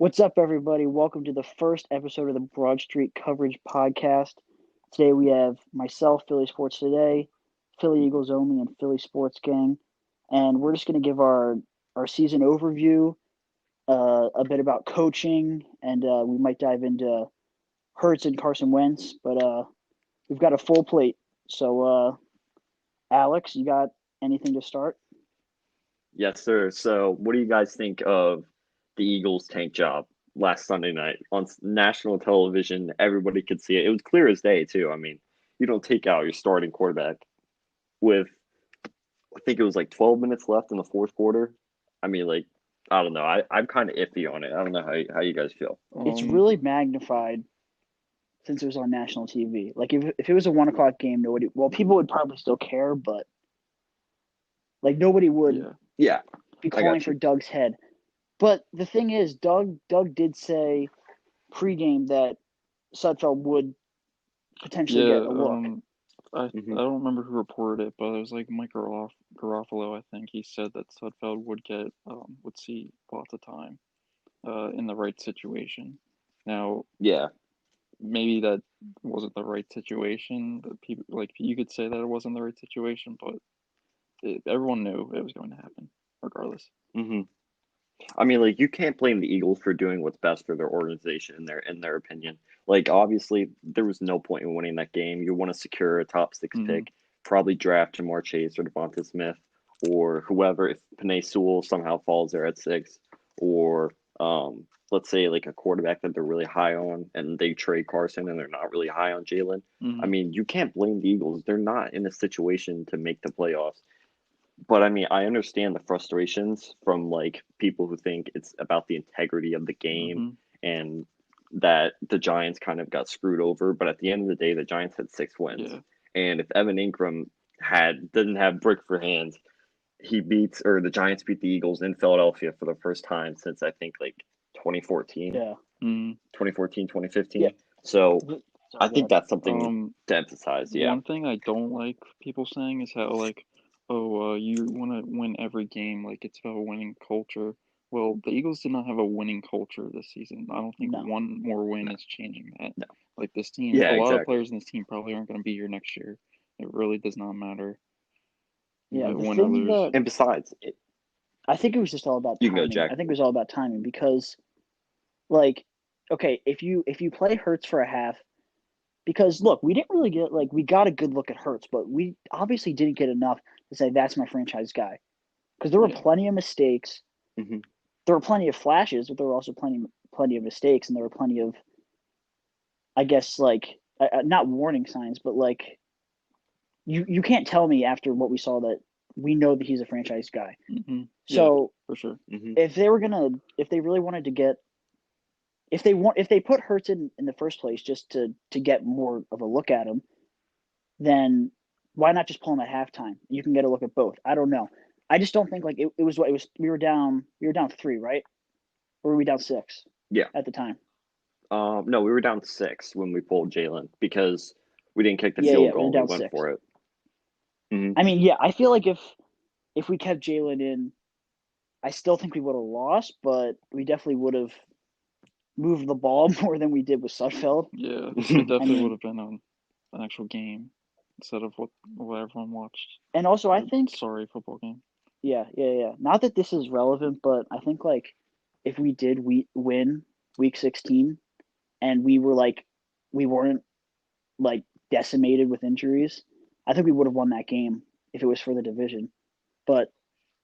What's up, everybody? Welcome to the first episode of the Broad Street Coverage Podcast. Today we have myself, Philly Sports Today, Philly Eagles Only, and Philly Sports Gang. And we're just going to give our season overview, a bit about coaching, and we might dive into Hurts and Carson Wentz. But we've got a full plate. So, Alex, you got anything to start? Yes, sir. So, what do you guys think of the Eagles' tank job last Sunday night on national television? Everybody could see it. It was clear as day, too. I mean, you don't take out your starting quarterback with, I think it was like 12 minutes left in the fourth quarter. I mean, like, I don't know. I'm kind of iffy on it. I don't know how you guys feel. It's really magnified since it was on national TV. Like if it was a 1 o'clock game, people would probably still care, but like nobody would Yeah. Yeah, be I calling got for you. Doug's head. But the thing is, Doug did say pregame that Sudfeld would potentially get Yeah, a look. I don't remember who reported it, but it was like Mike Garofalo, I think. He said that Sudfeld would see lots of time in the right situation. Now, Yeah. maybe that wasn't the right situation. That people like you could say that it wasn't the right situation, but everyone knew it was going to happen regardless. hmm I mean, like you can't blame the Eagles for doing what's best for their organization in their opinion. Like obviously there was no point in winning that game. You want to secure a top six Hmm. pick, probably draft Jamar Chase or Devonta Smith or whoever if Penei Sewell somehow falls there at six, or let's say like a quarterback that they're really high on and they trade Carson and they're not really high on Jalen. I Hmm. mean, you can't blame the Eagles. They're not in a situation to make the playoffs. But I mean, I understand the frustrations from like people who think it's about the integrity of the game Hmm. and that the Giants kind of got screwed over. But at the end of the day, the Giants had 6 wins. Yeah. And if Evan Ingram didn't have brick for hands, the Giants beat the Eagles in Philadelphia for the first time since I think like 2014, Yeah, Mm. 2014, yeah. 2015. So I Sorry, go think ahead. that's something Um, to emphasize. Yeah. One thing I don't like people saying is how like, oh, you want to win every game, like it's about winning culture. Well, the Eagles did not have a winning culture this season. I don't think No. one more win No, is changing that. no. Like this team, Yeah, a lot of exactly. players in this team probably aren't going to be here next year. It really does not matter, Yeah, the win or thing lose. that And besides, I think it was just all about you can go, timing. Jack. I think it was all about timing because, like, okay, if you play Hurts for a half, because look, we didn't really get like we got a good look at Hurts, but we obviously didn't get enough to say that's my franchise guy because there were Yeah. plenty of mistakes. hmm There were plenty of flashes, but there were also plenty of mistakes, and there were plenty of, I guess, like not warning signs, but like you can't tell me after what we saw that we know that he's a franchise guy. Yeah, So for sure. hmm if they really wanted to get, if they put Hurts in the first place just to get more of a look at him, then why not just pull him at halftime? You can get a look at both. I don't know. I just don't think like it was what it was. We were down three, right? Or were we down six Yeah. at the time? No, we were down six when we pulled Jalen because we didn't kick the Yeah, field yeah, we were goal and we down went six. for it. hmm I mean, yeah, I feel like if we kept Jalen in, I still think we would have lost, but we definitely would have moved the ball more than we did with Sudfeld. Yeah, it I definitely would mean, have been an actual game instead of what everyone watched. and also I A think, sorry football game. yeah, yeah, yeah. Not that this is relevant, but I think like if we did we win week 16 and we weren't like decimated with injuries, I think we would have won that game if it was for the division. But Oh,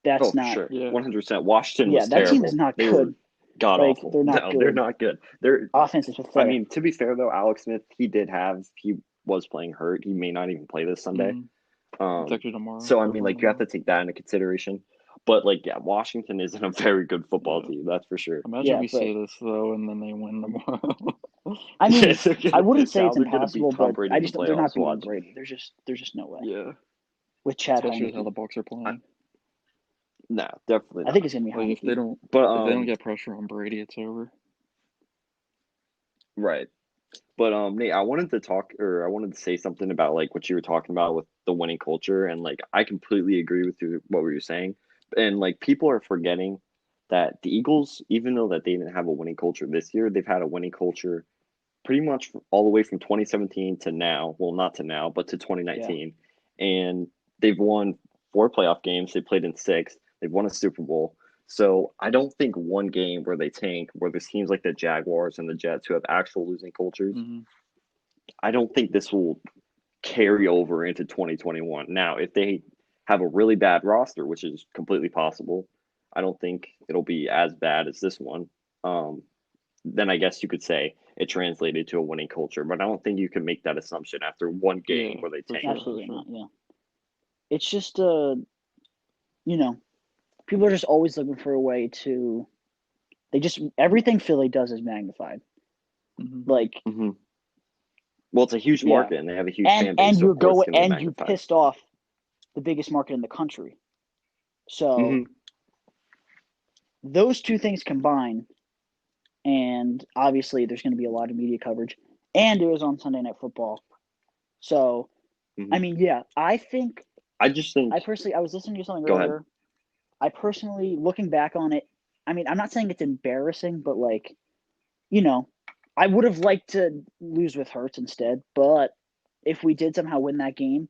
that's for not. sure. Yeah. 100%. Washington Yeah, was that team is terrible. not They were good. god Like awful. they're not No, they're good. not good. They're Offense is I pathetic. mean, to be fair though, Alex Smith, he was playing hurt. He may not even play this Sunday. Mm-hmm. It's Um actually tomorrow so I or mean playing like you have tomorrow. to take that into consideration. But like yeah, Washington isn't a very good football Yeah. team, that's for sure. Imagine Yeah, we but say this though, and then they win tomorrow. I Yeah, mean, I wouldn't say now it's they're gonna beat impossible, Tom but Brady I in the just they're not playoffs. beating Watch. Brady. There's just no way Yeah, with Chad especially with how Heineke. the Bucks are I, playing. no, definitely I think not. it's gonna be Like Heineke. But if they don't get pressure on Brady, it's over. right. But Nate, I wanted to say something about like what you were talking about with the winning culture, and like I completely agree with you what were you saying, and like people are forgetting that the Eagles, even though that they didn't have a winning culture this year, they've had a winning culture pretty much all the way from 2017 to now. Well, not to now, but to 2019. Yeah. And they've won 4 playoff games. They played in 6. They've won a Super Bowl. So I don't think one game where they tank, where there's teams like the Jaguars and the Jets who have actual losing cultures, I don't think this will carry over into 2021. Now, if they have a really bad roster, which is completely possible, I don't think it'll be as bad as this one. Then I guess you could say it translated to a winning culture, but I don't think you can make that assumption after one game where they tank. Absolutely not. Yeah, it's just people are just always looking for a way to. Everything Philly does is magnified. Like, well, it's a huge market, and they have a huge fan base. And you pissed off the biggest market in the country. So those two things combined. And obviously, there's going to be a lot of media coverage. And it was on Sunday Night Football. So, I mean, yeah, I was listening to something earlier. Ahead. I personally, looking back on it, I mean, I'm not saying it's embarrassing, but I would have liked to lose with Hurts instead. But if we did somehow win that game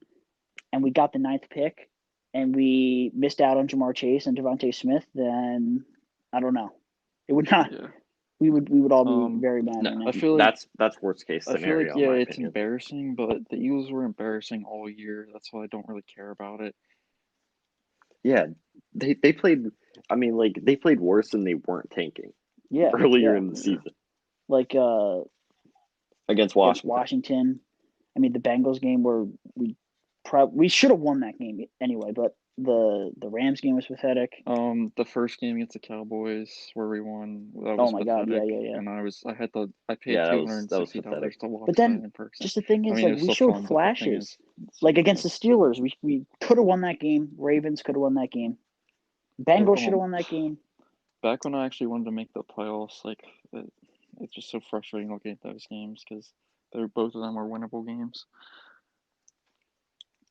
and we got the 9th pick and we missed out on Jamar Chase and Devontae Smith, then I don't know. It would not. Yeah. We would all be very mad. No, I feel like that's worst case scenario. I feel like it's embarrassing, but the Eagles were embarrassing all year. That's why I don't really care about it. Yeah, they played. I mean, like they played worse than they weren't tanking. Yeah, earlier in the season, like against Washington. Washington. I mean, the Bengals game where we should have won that game anyway, but the Rams game was pathetic. The first game against the Cowboys where we won, that was pathetic. God, yeah. And I paid $260 to watch but then, that in person. Just the thing is, we showed flashes. Like against the Steelers, we could have won that game. Ravens could have won that game. Bengals should have won that game. Back when I actually wanted to make the playoffs, it's just so frustrating looking at those games because both of them were winnable games.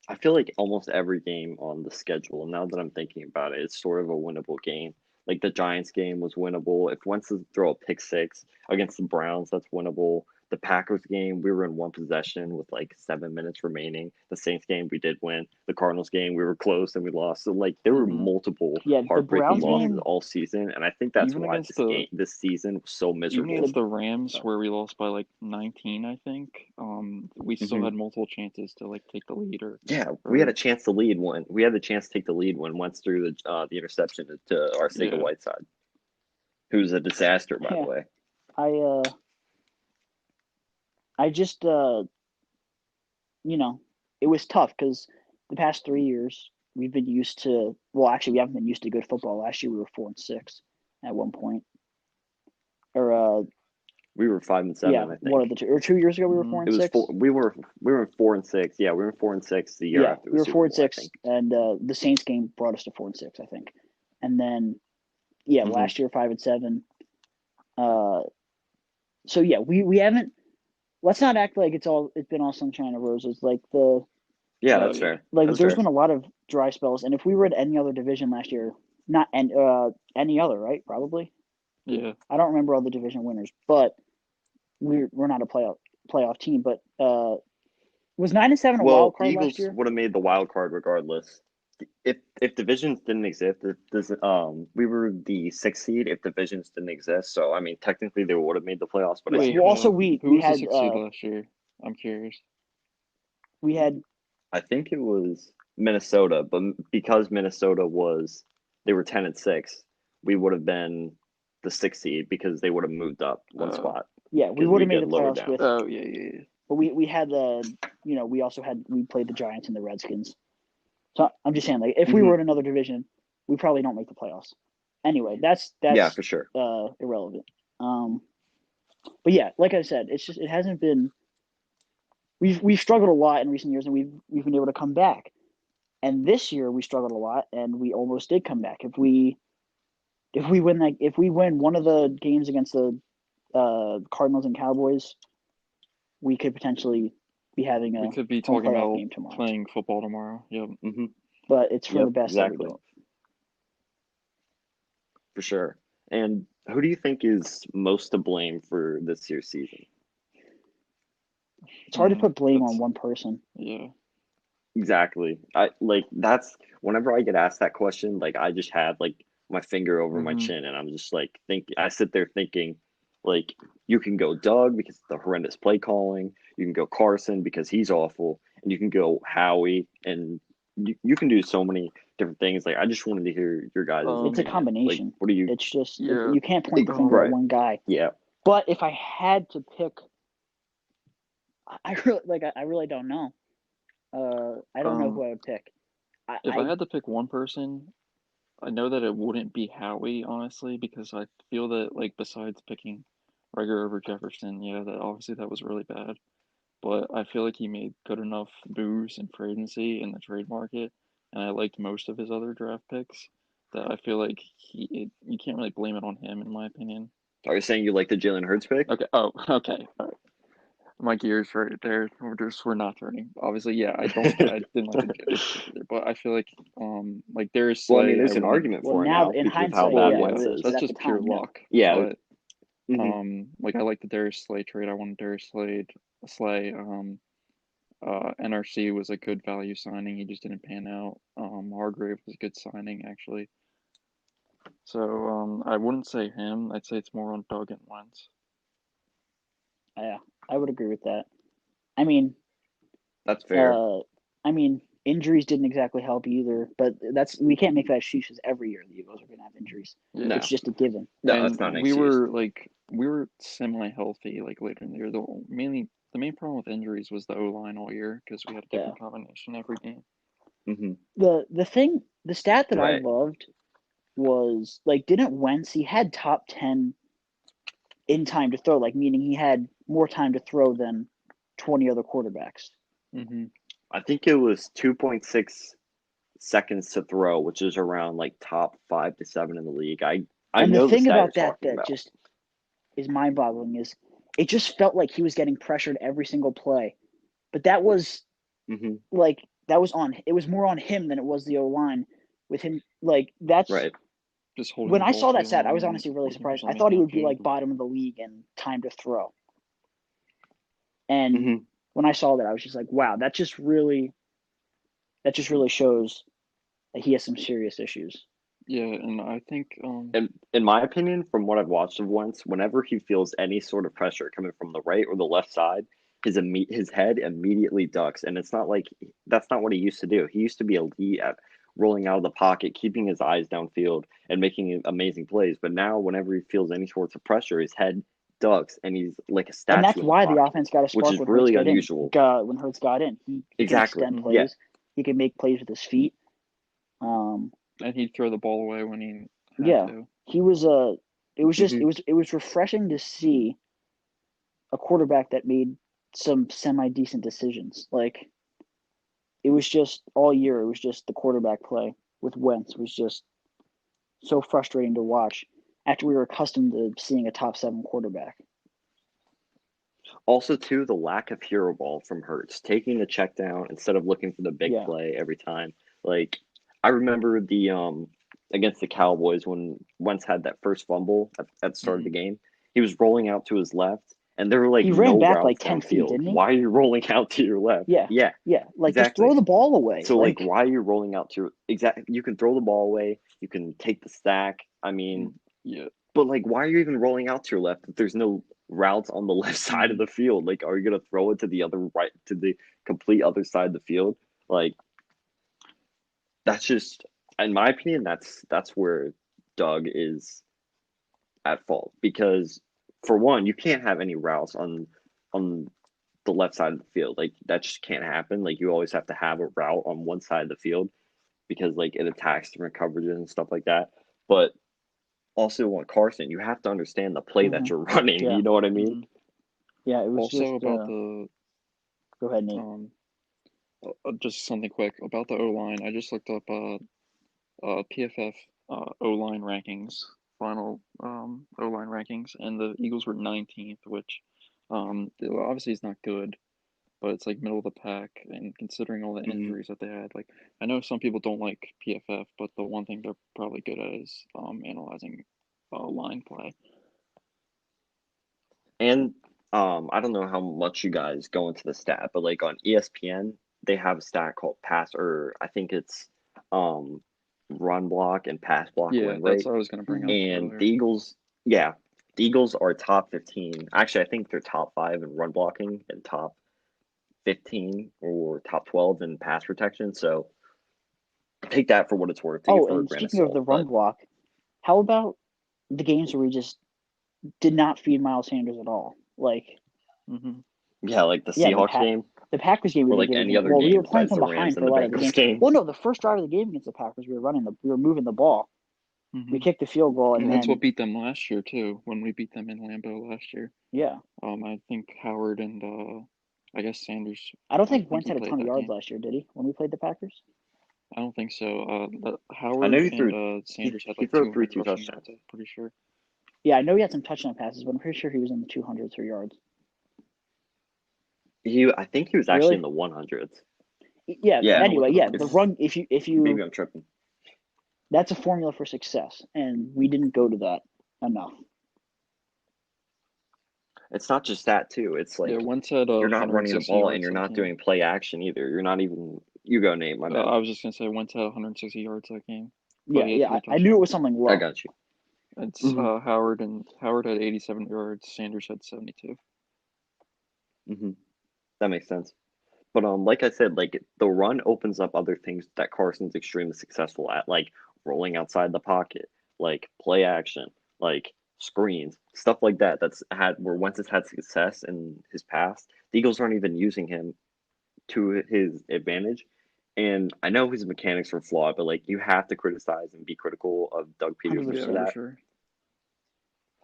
I feel like almost every game on the schedule, now that I'm thinking about it, it's sort of a winnable game. Like the Giants game was winnable. If Wentz doesn't throw a pick 6 against the Browns, that's winnable. The Packers game, we were in one possession with 7 minutes remaining. The Saints game, we did win. The Cardinals game, we were close and we lost. So there were multiple heartbreaking losses all season, and I think that's why this season was so miserable. Even against the Rams, where we lost by 19, I think, we still had multiple chances to take the lead. We had a chance to lead when we had the chance to take the lead when Wentz threw the interception to Arcega-Whiteside, who's a disaster, by the way. I just, it was tough because the past 3 years we've been used to. Well, actually, we haven't been used to good football. Last year we were 4-6 at one point, or we were 5-7. I think one of the two. Or 2 years ago we were 4-6. We were 4-6. Yeah, we were 4-6 the year after. We were 4-6, and the Saints game brought us to 4-6, I think, and then last year 5-7. So we haven't. Let's not act like it's been all sunshine and roses. That's fair. There's been a lot of dry spells, and if we were in any other division last year, not any other, right? Probably. Yeah. I don't remember all the division winners, but we're not a playoff team. But was 9-7 a wild card last year? Would have made the wild card regardless. If divisions didn't exist, we were the 6th seed. If divisions didn't exist, so I mean, technically they would have made the playoffs. But we had the 6th seed last year? I'm curious. We had, I think it was Minnesota, but because Minnesota they were 10-6, we would have been the 6th seed because they would have moved up one spot. Yeah, we would have made the playoffs with. Oh yeah. But we had we also played the Giants and the Redskins. So I'm just saying, if we were in another division, we probably don't make the playoffs. Anyway, that's for sure irrelevant. But yeah, like I said, it hasn't been. We've struggled a lot in recent years, and we've been able to come back. And this year we struggled a lot, and we almost did come back. If we win one of the games against the Cardinals and Cowboys, we could potentially be having we could be talking about game tomorrow. Playing football tomorrow. Yep. But it's for the best. Exactly. for sure. And who do you think is most to blame for this year's season? It's hard to put blame That's- on one person. Yeah. Exactly. That's whenever I get asked that question, like I just had like my finger over my chin and I'm just like I sit there thinking like you can go Doug because of the horrendous play calling, you can go Carson because he's awful, and you can go Howie, and you can do so many different things. Like I just wanted to hear your guys' It's a opinion. combination. Like, what do you? It's just Yeah. you can't point the finger Right. at one guy. Yeah. But if I had to pick, I really don't know. I don't know who I would pick. If I had to pick one person, I know that it wouldn't be Howie, honestly, because I feel that, like, besides picking Rager over Jefferson, yeah, that obviously that was really bad. But I feel like he made good enough moves in free agency in the trade market, and I liked most of his other draft picks, that I feel like you can't really blame it on him, in my opinion. Are you saying you like the Jalen Hurts pick? Okay. Oh, okay. All right. My gears right there. We're not turning. Obviously, yeah. I didn't like the Jets pick either, but I feel like Darius Slay. Well, I mean, there's an argument for it now in because of how hindsight, bad yeah, Wentz it is. was That's at just the pure time, yeah. luck. Yeah. But like I like the Darius Slay trade. I wanted Darius Slay. NRC was a good value signing. He just didn't pan out. Hargrave was a good signing actually. So I wouldn't say him. I'd say it's more on Doug and Wentz. Yeah, I would agree with that. I mean, That's fair. Injuries didn't exactly help either, but we can't make that excuse because every year the Eagles are going to have injuries. Yeah. It's just a given. No, And that's not an we excuse. were semi-healthy like later in the year. The main problem with injuries was the O-line all year because we had a different combination every game. Mm-hmm. The stat that I Right. loved was like, didn't Wentz, he had top 10 in time to throw, like meaning he had more time to throw than 20 other quarterbacks. Mm-hmm. I think it was 2.6 seconds to throw, which is around like top 5 to 7 in the league. I And know the thing stat about you're that talking about. just is mind-boggling is it just felt like he was getting pressured every single play. But that was like it was more on him than it was the O-line with him. Like that's right. Just holding when the I ball saw too that stat, I was long, honestly really looking for surprised. I something thought he would be downfield. like bottom of the league in time to throw. And when I saw that, I was just like, wow, that just really shows that he has some serious issues. Yeah, and I think And in my opinion, from what I've watched of Wentz, whenever he feels any sort of pressure coming from the right or the left side, his head immediately ducks, and it's not like that's not what he used to do. He used to be elite at rolling out of the pocket, keeping his eyes downfield, and making amazing plays. But now, whenever he feels any sorts of pressure, his head ducks, and he's like a statue. And that's why the pocket, offense got a spark which is when really Hurts unusual. When Hurts got in, he Exactly. can extend plays. He can make plays with his feet. and he'd throw the ball away when he had to. He was it was just it was refreshing to see a quarterback that made some semi decent decisions. Like it was just all year. It was just the quarterback play with Wentz was just so frustrating to watch after we were accustomed to seeing a top 7 quarterback. Also, too, the lack of hero ball from Hurts, taking the check down instead of looking for the big play every time. Like I remember the against the Cowboys when Wentz had that first fumble at the start of the game. He was rolling out to his left, and there were like he ran back routes like 10 feet, didn't he? Why are you rolling out to your left? Yeah. Like exactly. just throw the ball away. So like why are you rolling out to exactly? You can throw the ball away. You can take the sack. I mean, but like why are you even rolling out to your left if there's no routes on the left side of the field? Like, are you gonna throw it to the complete other side of the field? Like, that's just, in my opinion, that's where Doug is at fault because, for one, you can't have any routes on the left side of the field. Like that just can't happen. Like you always have to have a route on one side of the field because like it attacks different coverages and stuff like that. But also on Carson, you have to understand the play that you're running. Yeah. You know what I mean? Yeah, it was also just about the. Go ahead, Nate. Just something quick about the O-line. I just looked up PFF O-line rankings, final O-line rankings, and the Eagles were 19th, which obviously is not good, but it's like middle of the pack. And considering all the injuries that they had, like I know some people don't like PFF, but the one thing they're probably good at is analyzing line play. And I don't know how much you guys go into the stat, but like on ESPN, they have a stat called pass, or I think it's run block and pass block Yeah, win that's rate. what I was going to bring up And earlier. the Eagles are top 15. Actually, I think they're top 5 in run blocking and top 15 or top 12 in pass protection. So take that for what it's worth. Take it for a and grain of speaking of the salt. run But block, how about the games where we just did not feed Miles Sanders at all? Like, yeah, like the yeah, Seahawks game, the Packers game, we or didn't like give any it. other Well, we game were playing besides from the Rams behind for and a the lot of the Bengals game. game. Well, no, the first drive of the game against the Packers, we were moving the ball. We kicked the field goal, and that's then what beat them last year too. When we beat them in Lambeau last year. Yeah. I think Howard and I guess Sanders. I don't think Wentz had a played ton of that yards game. last year, did he? When we played the Packers. I don't think so. I Howard know he threw. and Sanders had He like threw 200 two rushing touchdowns. yards. I'm pretty sure. Yeah, I know he had some touchdown passes, but I'm pretty sure he was in the 200s for yards. I think he was actually in the 100s. Yeah. Yeah. Anyway, yeah, the run. If you maybe I'm tripping. That's a formula for success, and we didn't go to that enough. It's not just that too. It's like Wentz had you're not running the ball and you're not game. doing play action either. You're not even. You go, Nate. My bad. I was just gonna say Wentz had 160 yards that game. Yeah. I knew it was something low. I got you. It's Howard had 87 yards. Sanders had 72. That makes sense. But like I said, like the run opens up other things that Carson's extremely successful at, like rolling outside the pocket, like play action, like screens, stuff like that. That's had where Wentz has had success in his past. The Eagles aren't even using him to his advantage. And I know his mechanics are flawed, but like you have to criticize and be critical of Doug Peterson for that. Sure.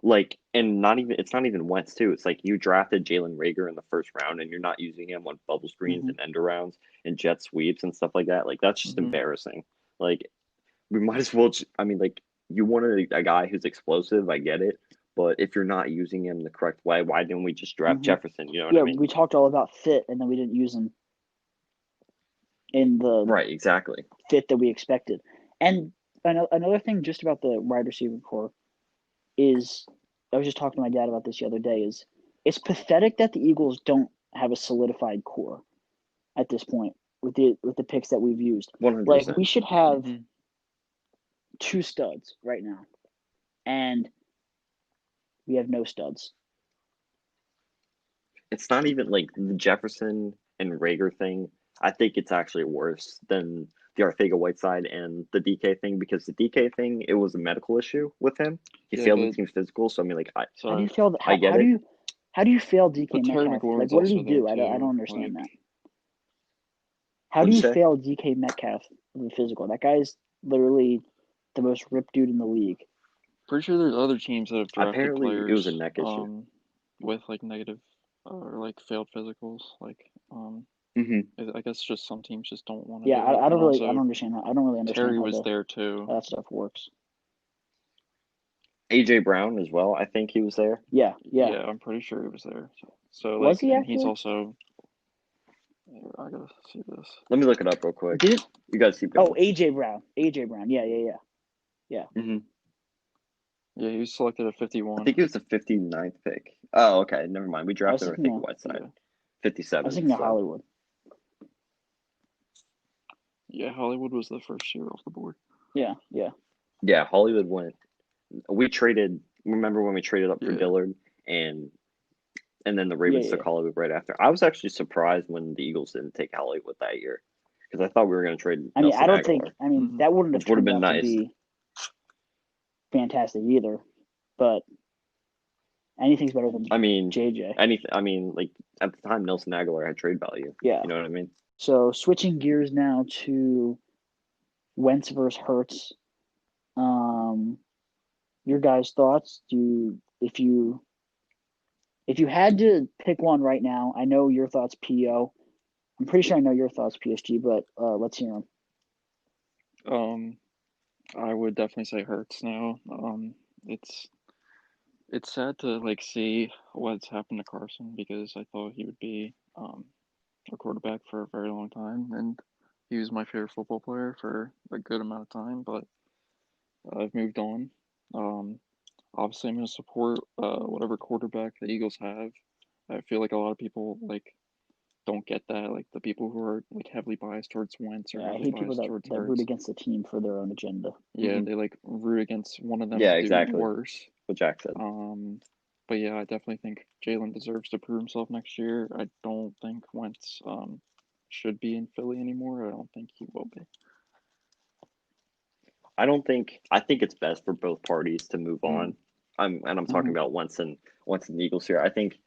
Like, and it's not even Wentz too. It's like you drafted Jalen Reagor in the first round and you're not using him on bubble screens and end arounds and jet sweeps and stuff like that. Like, that's just embarrassing. Like, we might as well, like, you wanted a guy who's explosive. I get it. But if you're not using him the correct way, why didn't we just draft Jefferson? You know what I mean? We talked all about fit, and then we didn't use him in the exactly fit that we expected. And another thing just about the wide receiver core is, I was just talking to my dad about this the other day, is it's pathetic that the Eagles don't have a solidified core at this point with the picks that we've used. 100%. Like, we should have 2 studs right now, and we have no studs. It's not even like the Jefferson and Reagor thing. I think it's actually worse than the Arcega-Whiteside and the DK thing, because the DK thing, it was a medical issue with him. He failed the team's physical, so I mean, like, how do you fail? I get it. How do you fail DK Terry Metcalf? McLaurin's Like, what did he also do? there, I don't too. understand Like, that. How do What'd you you say? fail DK Metcalf in the physical? That guy's literally the most ripped dude in the league. Pretty sure there's other teams that have drafted Apparently, players it was a neck issue. with like negative or like failed physicals. Like I guess just some teams just don't want to. Yeah, do it. I don't understand that. I don't really understand Terry how was there too. How that stuff works. AJ Brown as well. I think he was there. Yeah. I'm pretty sure he was there. So was like, he and actually? he's also. I gotta see this. Let me look it up real quick. You guys keep going. Oh, AJ Brown. Yeah. Yeah, he was selected at 51. I think he was the 59th pick. Oh, okay. Never mind. We drafted Arcega-Whiteside. 57. I was thinking of Hollywood. Yeah, Hollywood was the first year off the board. Yeah. Yeah, Hollywood went. We traded. Remember when we traded up for Dillard and then the Ravens took Hollywood right after? I was actually surprised when the Eagles didn't take Hollywood that year, because I thought we were going to trade. I mean, Nelson I don't Aguilar. think. I mean, that wouldn't have turned been out nice. to be fantastic either. But anything's better than JJ. Anything. I mean, like at the time, Nelson Aguilar had trade value. Yeah. You know what I mean? So switching gears now to Wentz versus Hurts. Your guys' thoughts? If you had to pick one right now, I know your thoughts, PO. I'm pretty sure I know your thoughts, PSG, but let's hear them. I would definitely say Hurts now. It's sad to like see what's happened to Carson, because I thought he would be a quarterback for a very long time, and he was my favorite football player for a good amount of time. But I've moved on. Um, Obviously, I'm going to support whatever quarterback the Eagles have. I feel like a lot of people don't get that. Like the people who are like heavily biased towards Wentz or Yeah, I heavily hate people biased towards that root Hurts. against the team for their own agenda. Yeah, they like root against one of them Yeah, to do exactly. worse. What Jack said. But yeah, I definitely think Jalen deserves to prove himself next year. I don't think Wentz should be in Philly anymore. I don't think he will be. I think it's best for both parties to move on. I'm talking Mhm. about Wentz and the Eagles here. I think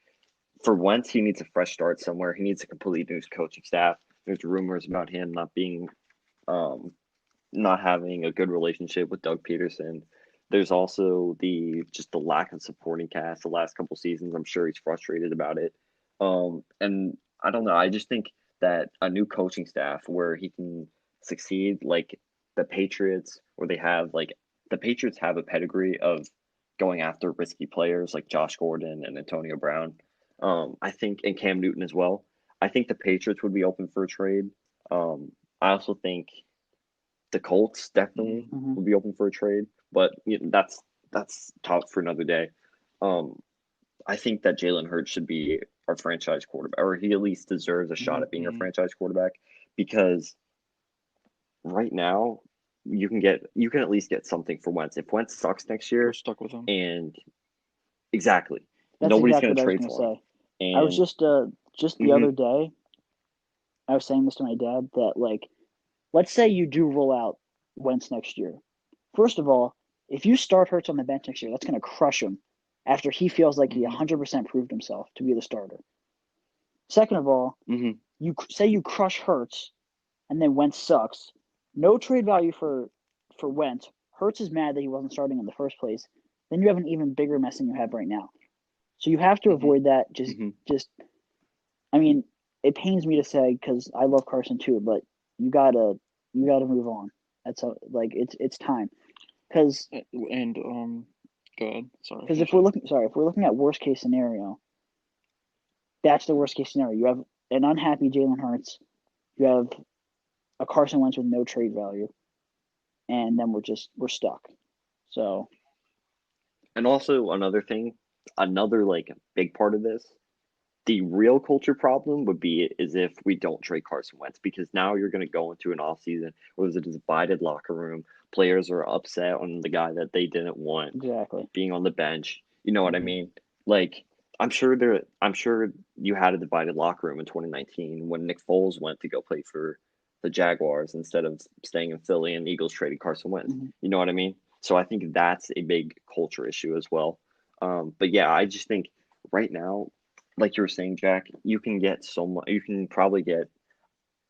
for Wentz, he needs a fresh start somewhere. He needs a completely new coaching staff. There's rumors about him not having a good relationship with Doug Peterson. There's also the lack of supporting cast the last couple seasons. I'm sure he's frustrated about it. And I don't know. I just think that a new coaching staff where he can succeed, like the Patriots, where the Patriots have a pedigree of going after risky players like Josh Gordon and Antonio Brown. I think, and Cam Newton as well. I think the Patriots would be open for a trade. I also think the Colts definitely Mhm. would be open for a trade, but that's top for another day. Um, I think that Jalen Hurts should be our franchise quarterback, or he at least deserves a shot at being our franchise quarterback because right now you can at least get something for Wentz. If Wentz sucks next We're year, stuck with him. and exactly, That's nobody's exactly going what to I was trade going to for him. say. I was And just the other day, I was saying this to my dad that like, let's say you do roll out Wentz next year. First of all, if you start Hurts on the bench next year, that's going to crush him after he feels like he 100% proved himself to be the starter. Second of all, you say you crush Hurts and then Wentz sucks. No trade value for Wentz. Hurts is mad that he wasn't starting in the first place. Then you have an even bigger mess than you have right now. So you have to avoid that. Just, I mean, it pains me to say because I love Carson too, but you gotta move on. That's like it's time because And go ahead. Sorry. because if we're looking at worst case scenario, that's the worst case scenario. You have an unhappy Jalen Hurts. You have a Carson Wentz with no trade value, and then we're stuck. So, and also another thing, another like big part of this, the real culture problem would be is if we don't trade Carson Wentz because now you're going to go into an offseason where there's a divided locker room. Players are upset on the guy that they didn't want exactly. being on the bench. You know what I mean? Like I'm sure you had a divided locker room in 2019 when Nick Foles went to go play for the Jaguars instead of staying in Philly and Eagles traded Carson Wentz. You know what I mean? So I think that's a big culture issue as well. But yeah, I just think right now, like you were saying, Jack, you can get so much. You can probably get,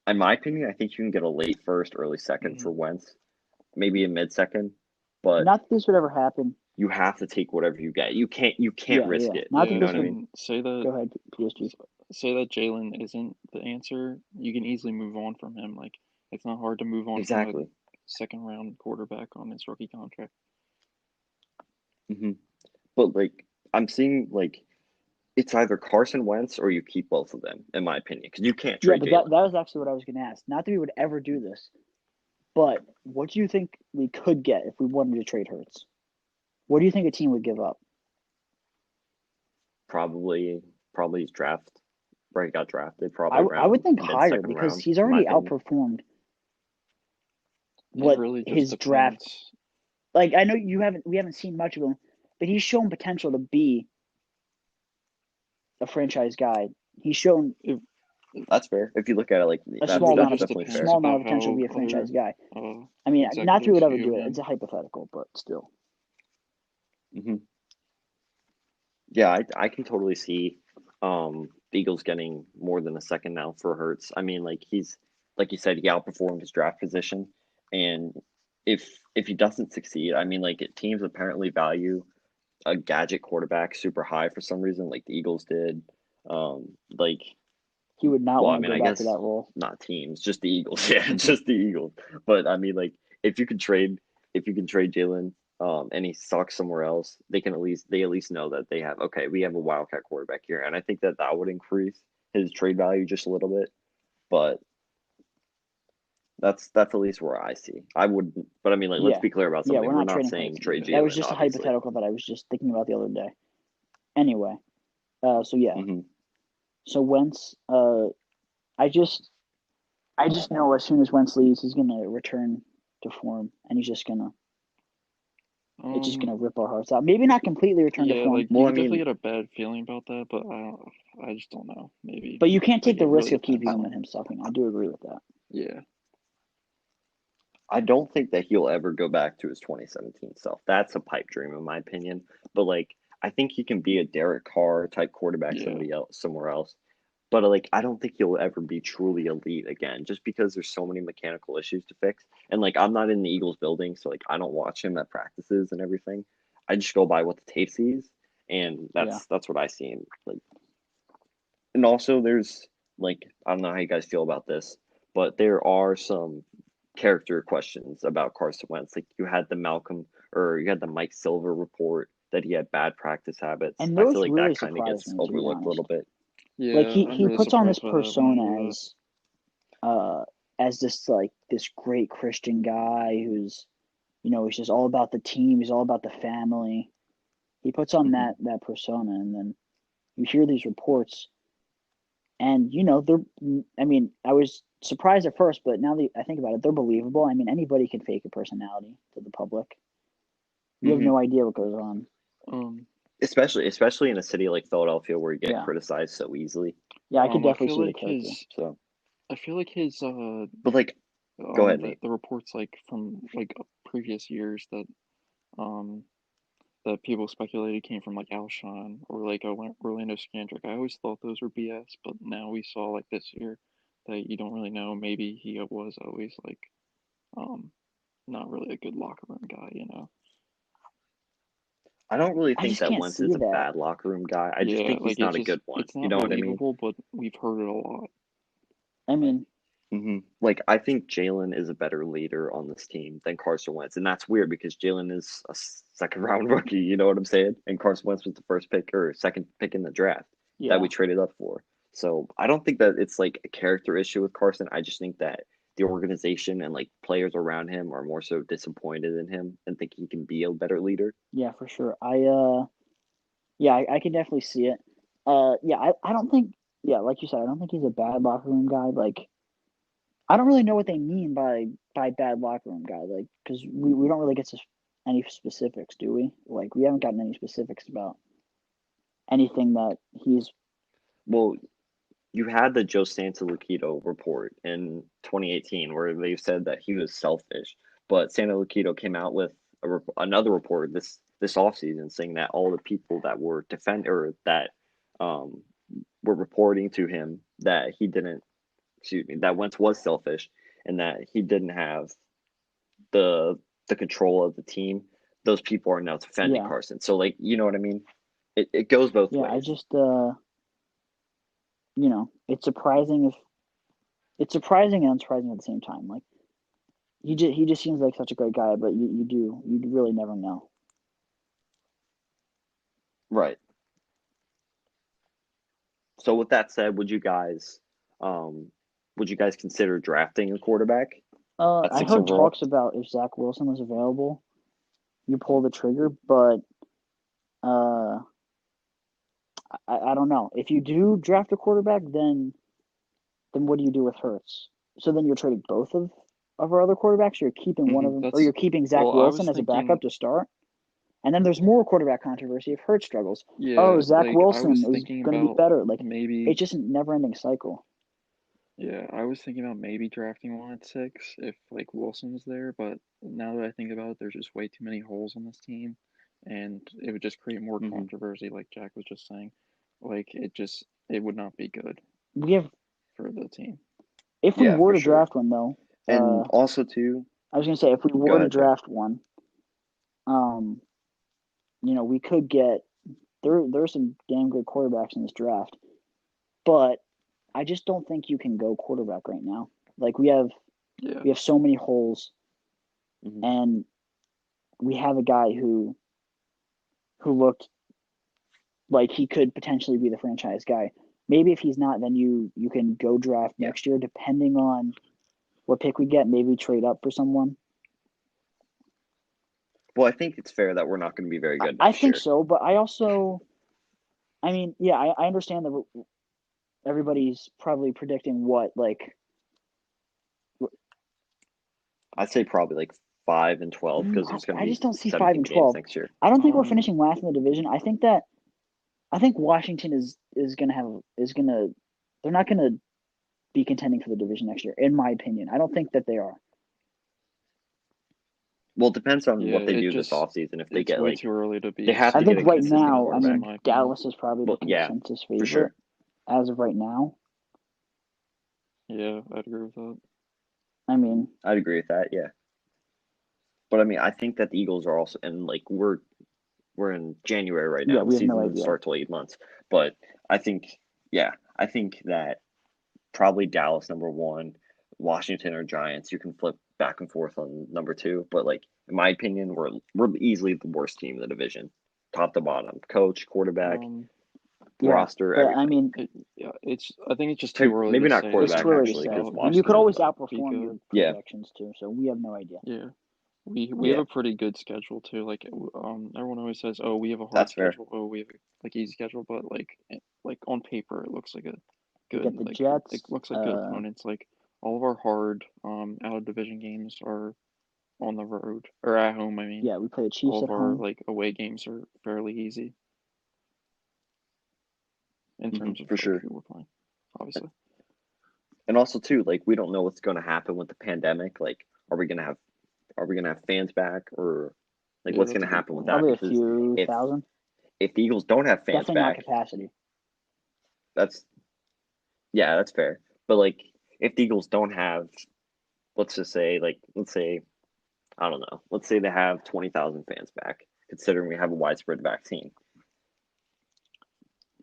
in my opinion, I think you can get a late first, early second for Wentz, maybe a mid second, but Not that this would ever happen. you have to take whatever you get. You can't risk it. Not You that know this what I would. mean? Say that. Go ahead, PSG. Say that Jalen isn't the answer. You can easily move on from him. Like it's not hard to move on from a Exactly. second round quarterback on his rookie contract. But like I'm seeing like it's either Carson Wentz or you keep both of them, in my opinion, because you can't Yeah, trade but Jalen. that was actually what I was going to ask. Not that we would ever do this, but what do you think we could get if we wanted to trade Hurts? What do you think a team would give up? Probably his draft. Right, got drafted I probably would around think mid higher second because round, he's in my already opinion. outperformed It what really just his depends. draft. Like I know we haven't seen much of him, but he's shown potential to be a franchise guy. He's shown That's fair. If you look at it like a that's small amount definitely of fair. small amount of potential to be a franchise guy. I mean, not that we would ever do it. It's a hypothetical, but still. Yeah, I can totally see the Eagles getting more than a second now for Hurts. I mean, like he's like you said, he outperformed his draft position, and if he doesn't succeed, I mean, like teams apparently value a gadget quarterback super high for some reason, like the Eagles did. Like, He would not well, I want to mean, go I back to guess that role. not teams, just the Eagles. Yeah, just the Eagles. But I mean, like, if you can trade Jalen, and he sucks somewhere else, they at least know that they have okay, we have a wildcat quarterback here, and I think that would increase his trade value just a little bit, but that's at least where I see. I wouldn't, but I mean, like, let's be clear about something. we're We're not not trading saying Hurts trade either. Jalen. That was just obviously. a hypothetical that I was just thinking about the other day. Anyway, so yeah, so Wentz, I just know as soon as Wentz leaves, he's gonna return to form, and he's just gonna. It's just gonna rip our hearts out. Maybe not completely return to form. Like, you definitely get a bad feeling about that, but I just don't know. Maybe. But you can't take like, the risk really of keeping him and him sucking. I do agree with that. Yeah. I don't think that he'll ever go back to his 2017 self. That's a pipe dream, in my opinion. But like, I think he can be a Derek Carr type quarterback somewhere else. But like, I don't think he'll ever be truly elite again, just because there's so many mechanical issues to fix. And like, I'm not in the Eagles building, so like, I don't watch him at practices and everything. I just go by what the tape sees, and that's what I see. And like, and also there's like, I don't know how you guys feel about this, but there are some character questions about Carson Wentz. Like, you had the Mike Silver report that he had bad practice habits. And I those feel like really that kind of surprised gets me, to be overlooked a little bit. Yeah, like he really puts on this surprised by that persona as this like this great Christian guy who's, you know, he's just all about the team, he's all about the family. He puts on that persona, and then you hear these reports, and you know I mean, I was surprised at first, but now that I think about it, they're believable. I mean, anybody can fake a personality to the public. You have no idea what goes on. Especially in a city like Philadelphia where you get criticized so easily. Yeah, I could definitely see the character. I feel like his but like, go ahead, Nate. The reports like from like previous years that that people speculated came from like Alshon or like Orlando Scandrick. I always thought those were BS, but now we saw like this year that you don't really know. Maybe he was always like not really a good locker room guy, you know. I don't really think that Wentz is a bad locker room guy. I just think he's not a good one. It's not you know what I mean? But we've heard it a lot. I mean, like, I think Jalen is a better leader on this team than Carson Wentz, and that's weird because Jalen is a second round rookie. You know what I'm saying? And Carson Wentz was the first pick or second pick in the draft that we traded up for. So I don't think that it's like a character issue with Carson. I just think that the organization and like players around him are more so disappointed in him and think he can be a better leader. Yeah, for sure. I can definitely see it. I don't think, like you said, I don't think he's a bad locker room guy. Like, I don't really know what they mean by bad locker room guy. Like, because we don't really get to any specifics, do we? Like, we haven't gotten any specifics about anything that he's. Well, you had the Joe Santalucido report in 2018 where they said that he was selfish, but Santalucido came out with another report this offseason saying that all the people that were were reporting to him that that Wentz was selfish and that he didn't have the control of the team. Those people are now defending Carson. So, like, you know what I mean? It goes both ways. I just you know, it's surprising and unsurprising at the same time. Like, he just seems like such a great guy, but you really never know. Right. So with that said, would you guys consider drafting a quarterback? I heard talks about if Zach Wilson was available, you pull the trigger, but I don't know. If you do draft a quarterback, then what do you do with Hurts? So then you're trading both of our other quarterbacks. You're keeping one of them, or you're keeping Zach Wilson as a backup to start. And then there's more quarterback controversy if Hurts struggles. Yeah, Zach Wilson is going to be better. Like, maybe it's just a never-ending cycle. Yeah, I was thinking about maybe drafting one at 6 if like Wilson's there, but now that I think about it, there's just way too many holes on this team, and it would just create more controversy, like Jack was just saying. Like, it would not be good. We have for the team. If we were to draft one, though, and also too, I was going to say if we were to draft one, you know, we could get there's some damn good quarterbacks in this draft, but I just don't think you can go quarterback right now. Like, we have so many holes, and we have a guy who looked like he could potentially be the franchise guy. maybe if he's not, then you can go draft next year, depending on what pick we get. Maybe trade up for someone. Well, I think it's fair that we're not going to be very good I next think year. so, but I mean, I understand that everybody's probably predicting what, like. I'd say probably like 5-12 because there's going to I be just don't see 5 17 and games 12 next year. I don't think we're finishing last in the division. I think Washington is gonna they're not gonna be contending for the division next year, in my opinion. I don't think that they are. Well, it depends on what they it do this just offseason. If they it's get way like too early to be. they have I to get think a right consistent now, I quarterback. mean, Dallas is probably the Well, yeah, consensus for favorite sure. as of right now. Yeah, I'd agree with that. I mean, I'd agree with that. Yeah, but I mean, I think that the Eagles are also, and like we're in January right now. yeah, we The have no season doesn't idea. start till 8 months, but I think that probably Dallas number one, Washington or Giants. You can flip back and forth on number two, but like in my opinion, we're easily the worst team in the division, top to bottom, coach, quarterback, Yeah, roster, but everything. I mean, I think it's just too early. Maybe to not say. quarterback, it's too early to actually, say. because And you Washington could always is outperform your Yeah. projections too. So we have no idea. Yeah, we Yeah. have a pretty good schedule too. Like everyone always says, oh, we have a hard That's fair. schedule. Oh, we have a like easy schedule, but like on paper, it looks like a You good. get the like Jets. it looks like good opponents. Like all of our hard out of division games are on the road or at home. I mean, Yeah, we play the Chiefs all at of our home. like away games are fairly easy in terms of for like, sure. who we're playing, obviously. And also too, like we don't know what's going to happen with the pandemic. Like, are we going to have fans back, or like what's going to happen with that? Probably a Because few thousand. if the Eagles don't have fans Definitely back, not capacity. that's fair. But like if the Eagles don't have, let's say I don't know, let's say they have 20,000 fans back, considering we have a widespread vaccine.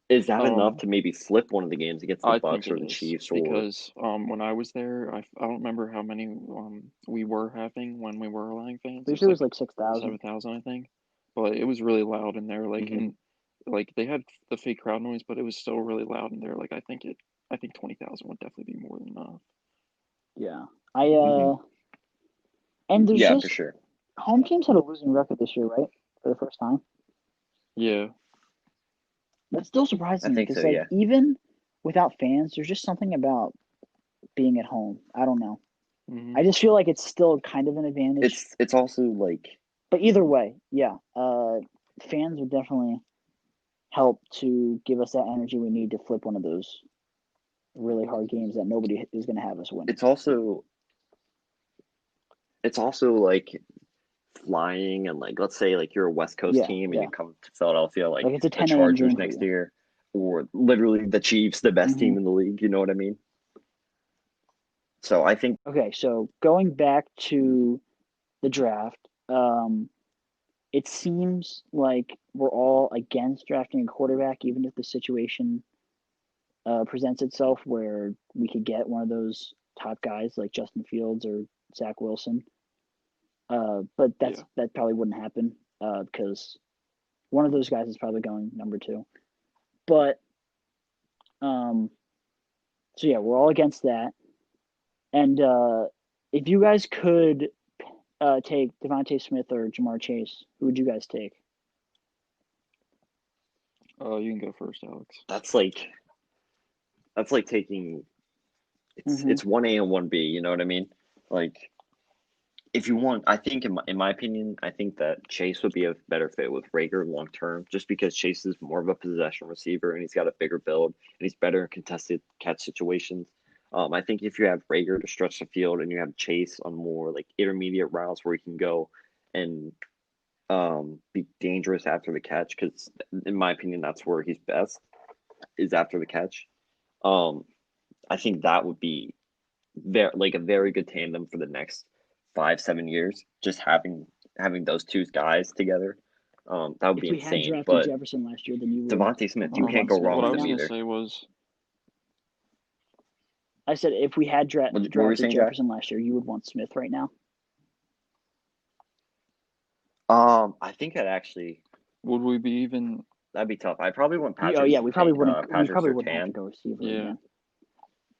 Is that enough to maybe flip one of the games against the Bucks or the Chiefs? Because when I was there, I don't remember how many we were having when we were allowing fans. Pretty sure it was like 6,000. 7,000, I think. But it was really loud in there. Like and like they had the fake crowd noise, but it was still really loud in there. Like I think 20,000 would definitely be more than enough. Yeah, and there's just for sure. Home teams had a losing record this year, right? For the first time. Yeah. That's still surprising I think because, so, like, yeah. even without fans, there's just something about being at home. I don't know. Mm-hmm. I just feel like it's still kind of an advantage. It's also like. But either way, yeah, fans would definitely help to give us that energy we need to flip one of those really hard games that nobody is going to have us win. It's also like flying and like let's say like you're a West Coast team and you come to Philadelphia like it's a the Chargers next year, or literally the Chiefs, the best team in the league. You know what I mean? So I think. Okay, so going back to the draft, it seems like we're all against drafting a quarterback, even if the situation presents itself where we could get one of those top guys like Justin Fields or Zach Wilson. But that probably wouldn't happen because one of those guys is probably going number 2. But so yeah, we're all against that. And if you guys could take Devontae Smith or Jamar Chase, who would you guys take? You can go first, Alex. That's like taking it's 1A and 1B. You know what I mean? Like, if you want, I think in my opinion, I think that Chase would be a better fit with Rager long term, just because Chase is more of a possession receiver and he's got a bigger build and he's better in contested catch situations. I think if you have Rager to stretch the field and you have Chase on more like intermediate routes where he can go and be dangerous after the catch, because in my opinion that's where he's best, is after the catch. I think that would be a very good tandem for the next 5-7 years. Just having those two guys together, that would be insane. If we had drafted Jefferson last year, then you would. Devontae Smith, you can't go wrong with him either. What I was gonna say was, I said if we had drafted Jefferson last year, you would want Smith right now. I think I'd actually. Would we be even That'd be tough. I probably want Oh Patrick. yeah, we probably wouldn't. We Patrick probably wouldn't have to Surtain. go receiver Yeah, again.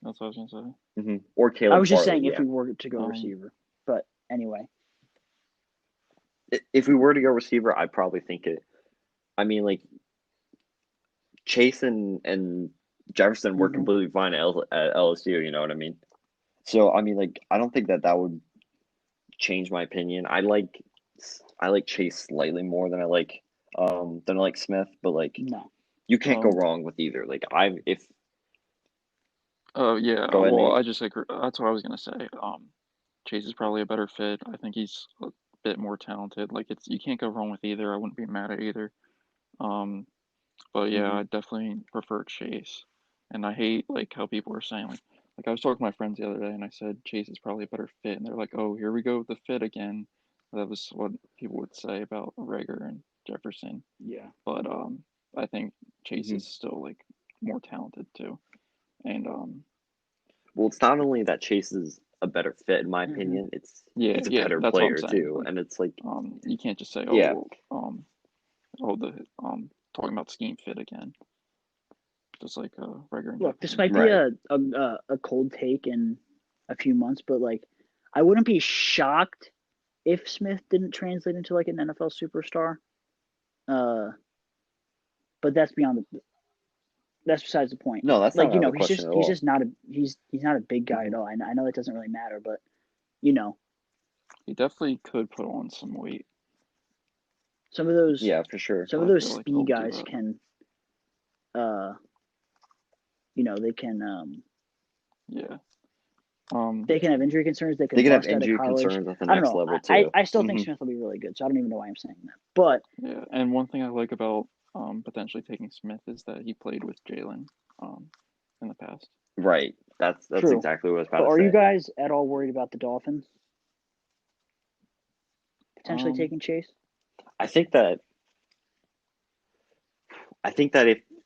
that's what I was gonna say. Or I Caleb was just Farley. saying if Yeah. we were to go receiver, but anyway. If we were to go receiver, I'd probably think it. I mean, like Chase and Jefferson were completely fine at LSU. You know what I mean? So I mean, like I don't think that would change my opinion. I like Chase slightly more than I like Smith, but like No. you can't go wrong with either. Like Oh yeah. Go ahead, Well, Nate. I just agree. That's what I was gonna say. Chase is probably a better fit. I think he's a bit more talented. Like you can't go wrong with either. I wouldn't be mad at either. But yeah, I definitely prefer Chase. And I hate like how people are saying like I was talking to my friends the other day and I said Chase is probably a better fit and they're like, "Oh, here we go with the fit again." That was what people would say about Rager and Jefferson. Yeah. But I think Chase is still like more talented too. And well, it's not only that Chase is a better fit in my opinion. It's a better that's what I'm player saying. too, Like, and it's like you can't just say, yeah. talking about scheme fit again. Just like Rager and Look, this Jefferson. might be a cold take in a few months, but like I wouldn't be shocked if Smith didn't translate into like an NFL superstar. But that's besides the point. No, that's like not out of the question at all. He's just not he's not a big guy at all. I know that doesn't really matter, but you know, he definitely could put on some weight. some of those for sure. Some of those speed guys can, they can they can have injury concerns. They can have bust out of injury college. concerns at the I don't next know. level too. I still think Smith will be really good, so I don't even know why I'm saying that. But yeah, and one thing I like about potentially taking Smith is that he played with Jalen in the past. Right. That's true. exactly what I was about But to are say. you guys at all worried about the Dolphins potentially taking Chase? I think that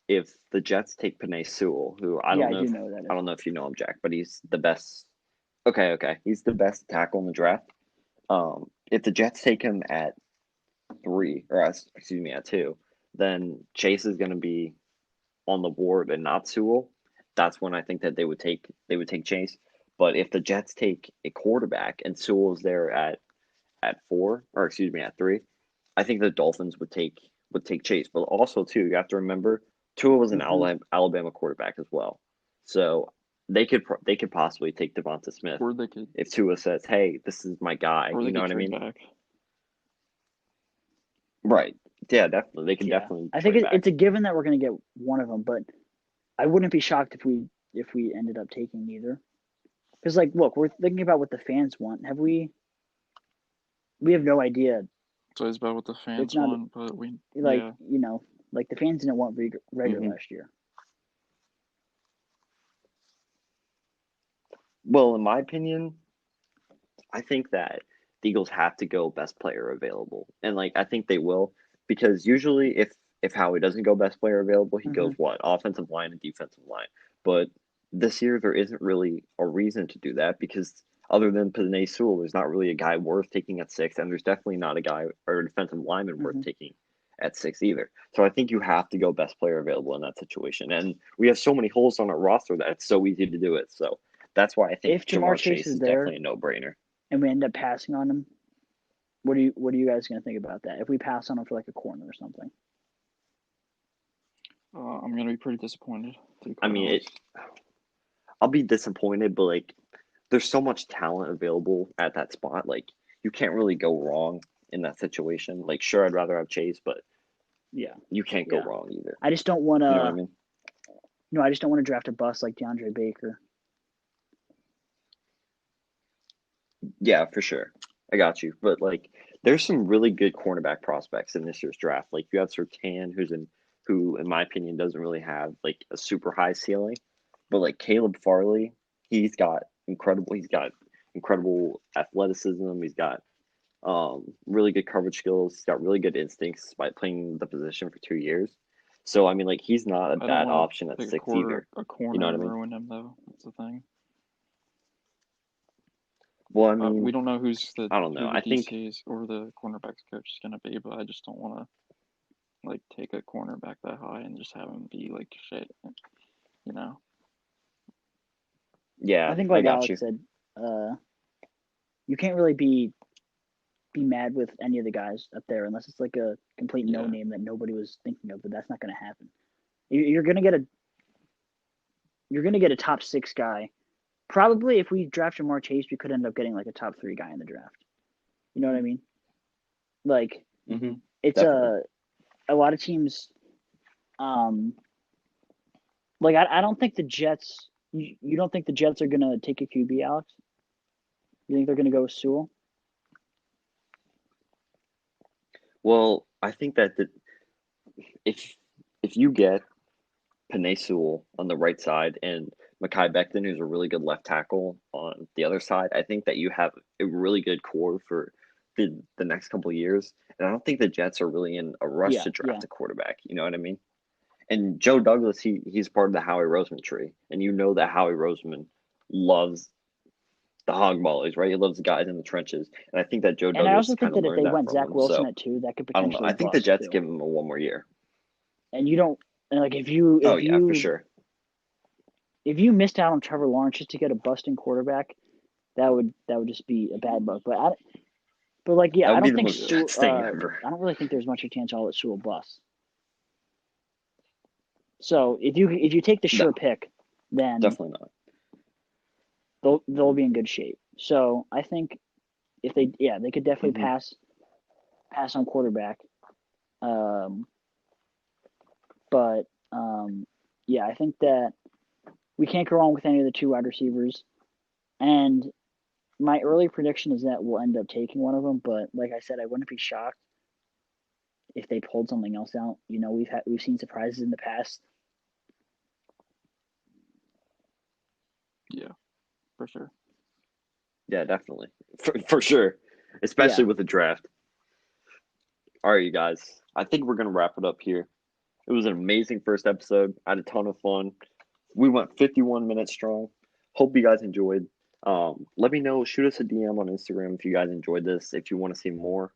if the Jets take Penei Sewell, who I don't know if you know him, Jack, but he's the best. Okay, he's the best tackle in the draft. If the Jets take him at 3, or at 2, then Chase is going to be on the board and not Sewell. That's when I think that they would take Chase. But if the Jets take a quarterback and Sewell's there at 4, or at 3, I think the Dolphins would take Chase. But also too, you have to remember Tua was an Alabama quarterback as well, so they could possibly take Devonta Smith if Tua says, "Hey, this is my guy." You know what I mean? Back. Right. Yeah, definitely. They can definitely. I think it's a given that we're going to get one of them, but I wouldn't be shocked if we ended up taking neither. Because look, we're thinking about what the fans want. We have no idea. So it's about what the fans want, but the fans didn't want Rager last year. Well, in my opinion, I think that the Eagles have to go best player available, and I think they will, because usually if Howie doesn't go best player available, he goes what? Offensive line and defensive line. But this year there isn't really a reason to do that, because other than Penei Sewell, there's not really a guy worth taking at 6, and there's definitely not a guy or a defensive lineman worth taking at 6 either. So I think you have to go best player available in that situation, and we have so many holes on our roster that it's so easy to do it. So that's why I think if Jamar Chase is there, definitely a no-brainer. And we end up passing on him, what are you guys going to think about that? If we pass on him for a corner or something? I'm going to be pretty disappointed. I mean, I'll be disappointed, but there's so much talent available at that spot. You can't really go wrong in that situation. Sure, I'd rather have Chase, but yeah, you can't go wrong either. I just don't want to. You know what I mean? No, I just don't want to draft a bust like DeAndre Baker. Yeah, for sure. I got you. But there's some really good cornerback prospects in this year's draft. You have Surtain, who in my opinion doesn't really have a super high ceiling, but Caleb Farley, he's got incredible athleticism. He's got really good coverage skills. He's got really good instincts by playing the position for 2 years. So I mean, he's not a bad option at 6 either. A corner, you know what I mean? Ruin him though. That's the thing. Well, I mean, we don't know who's the I don't know. I think DCs or the cornerbacks coach is going to be, but I just don't want like take a cornerback that high and just have him be like shit, you know. Yeah, I think, I like got you. Alex said, you can't really be mad with any of the guys up there unless it's like a complete no Yeah. name that nobody was thinking of. But that's not going to happen. You're going to get a top 6 guy. Probably if we draft Jamar Chase, we could end up getting like a top 3 guy in the draft. You know what I mean? Like it's Definitely. a lot of teams. Like I don't think the Jets. You don't think the Jets are gonna take a QB, Alex? You think they're gonna go with Sewell? Well, I think that if you get Penei Sewell on the right side and Mekhi Becton, who's a really good left tackle on the other side, I think that you have a really good core for the next couple of years. And I don't think the Jets are really in a rush to draft a quarterback. You know what I mean? And Joe Douglas, he's part of the Howie Roseman tree, and you know that Howie Roseman loves the hog mollies, right? He loves the guys in the trenches, and I think that Joe And I Douglas also think kind of that if learned they that went from Zach him. Wilson So at 2, that could I don't know. potentially I think the bust Jets too. give him a one more year. And you don't like if you Oh yeah, for sure. if you missed out on Trevor Lawrence just to get a busting quarterback, that would just be a bad luck. But like yeah, That I would be don't the think most Jets thing ever. I don't really think there's much of a chance I'll let Sewell bust. So if you take the sure No, pick, then definitely not. they'll be in good shape. So I think if they could definitely pass on quarterback. But yeah, I think that we can't go wrong with any of the 2 wide receivers. And my early prediction is that we'll end up taking one of them. But like I said, I wouldn't be shocked if they pulled something else out. You know, we've seen surprises in the past. Yeah, for sure. Yeah, definitely. For sure. Especially with the draft. All right, you guys. I think we're going to wrap it up here. It was an amazing first episode. I had a ton of fun. We went 51 minutes strong. Hope you guys enjoyed. Let me know. Shoot us a DM on Instagram if you guys enjoyed this. If you want to see more.